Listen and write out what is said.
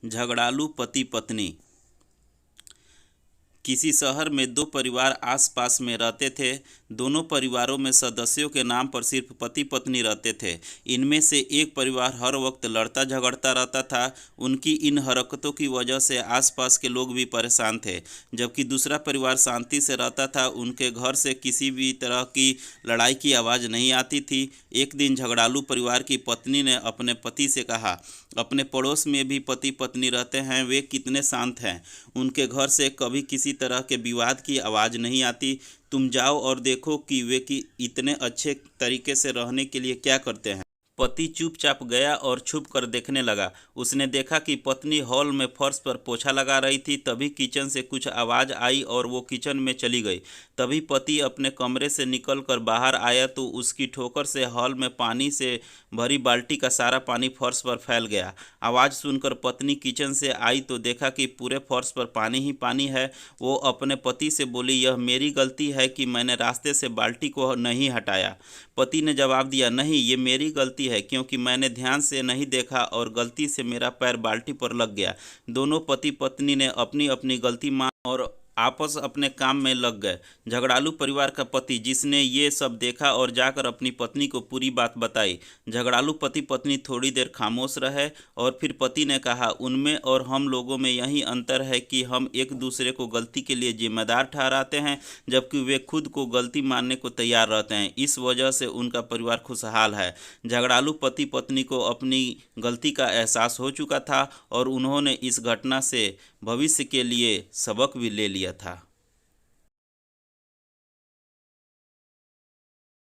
झगड़ालू पति पत्नी। किसी शहर में दो परिवार आस-पास में रहते थे। दोनों परिवारों में सदस्यों के नाम पर सिर्फ पति पत्नी रहते थे। इनमें से एक परिवार हर वक्त लड़ता झगड़ता रहता था। उनकी इन हरकतों की वजह से आसपास के लोग भी परेशान थे, जबकि दूसरा परिवार शांति से रहता था। उनके घर से किसी भी तरह की लड़ाई की आवाज़ नहीं आती थी। एक दिन झगड़ालू परिवार की पत्नी ने अपने पति से कहा, अपने पड़ोस में भी पति पत्नी रहते हैं, वे कितने शांत हैं। उनके घर से कभी किसी तरह के विवाद की आवाज़ नहीं आती। तुम जाओ और देखो कि वे इतने अच्छे तरीके से रहने के लिए क्या करते हैं। पति चुपचाप गया और छुप कर देखने लगा। उसने देखा कि पत्नी हॉल में फर्श पर पोछा लगा रही थी। तभी किचन से कुछ आवाज़ आई और वो किचन में चली गई। तभी पति अपने कमरे से निकलकर बाहर आया तो उसकी ठोकर से हॉल में पानी से भरी बाल्टी का सारा पानी फर्श पर फैल गया। आवाज़ सुनकर पत्नी किचन से आई तो देखा कि पूरे फर्श पर पानी ही पानी है। वो अपने पति से बोली, यह मेरी गलती है कि मैंने रास्ते से बाल्टी को नहीं हटाया। पति ने जवाब दिया, नहीं, ये मेरी गलती है क्योंकि मैंने ध्यान से नहीं देखा और गलती से मेरा पैर बाल्टी पर लग गया। दोनों पति पत्नी ने अपनी अपनी गलती मान और आपस अपने काम में लग गए। झगड़ालू परिवार का पति, जिसने ये सब देखा और जाकर अपनी पत्नी को पूरी बात बताई। झगड़ालू पति पत्नी थोड़ी देर खामोश रहे और फिर पति ने कहा, उनमें और हम लोगों में यही अंतर है कि हम एक दूसरे को गलती के लिए जिम्मेदार ठहराते हैं, जबकि वे खुद को गलती मानने को तैयार रहते हैं। इस वजह से उनका परिवार खुशहाल है। झगड़ालू पति पत्नी को अपनी गलती का एहसास हो चुका था और उन्होंने इस घटना से भविष्य के लिए सबक भी ले लिया था।